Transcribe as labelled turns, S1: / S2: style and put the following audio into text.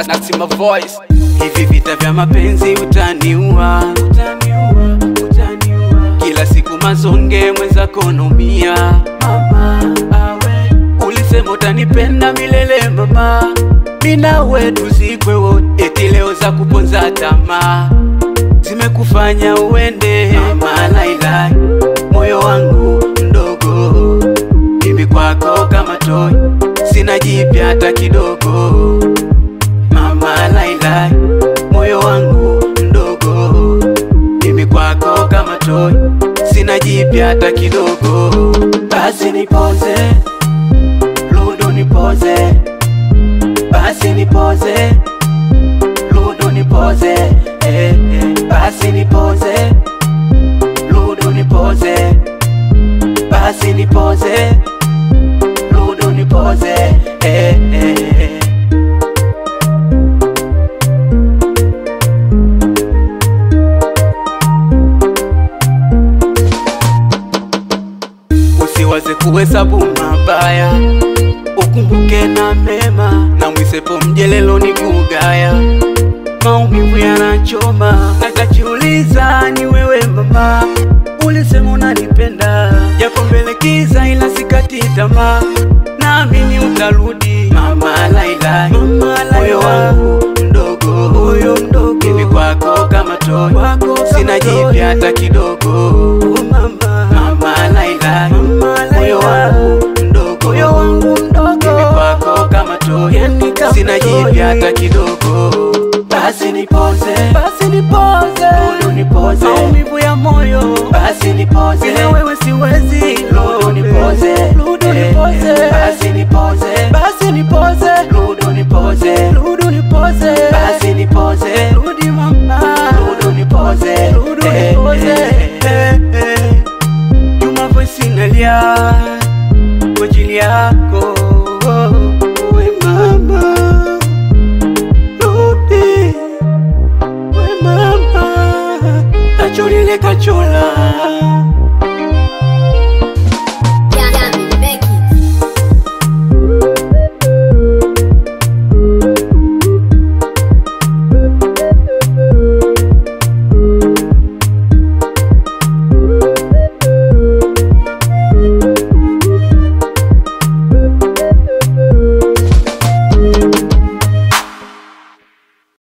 S1: That's my voice. Hivi vita vya mapenzi utaniua. Kila siku mazonge mwenzako naumia. Mama, awe ulisema utanipenda milele mama. Mimi nawe tuzikwe wote. Eti leo za kuponza tamaa zimekufanya uende. Mama Laila, moyo wangu mdogo, mimi kwako kama toy, sina jipya hata kidogo. Mama Laila, moyo wangu mdogo, mimi kwako kama toy, sina jipya hata kidogo. Basi nipoze, Ludo nipoze. Basi nipoze, Ludo nipoze. Basi nipoze, Ludo nipoze. Basi nipoze, Ludo nipoze. Usiwaze kuhesabu mabaya, ukumbuke na mema, na mwisepo mjelelo ni kugaya. Maumivu yanachoma, nakajiuliza ni wewe mama. Ulisema unanipenda, japo mbele kiza ila sikati tamaa, naamini utarudi. Mama Laila, moyo wangu mdogo, mimi kwako kama toy, sina jipya hata kidogo. Mama Laila, moyo wangu mdogo, mimi kwako kama toy, sina jipya hata kidogo.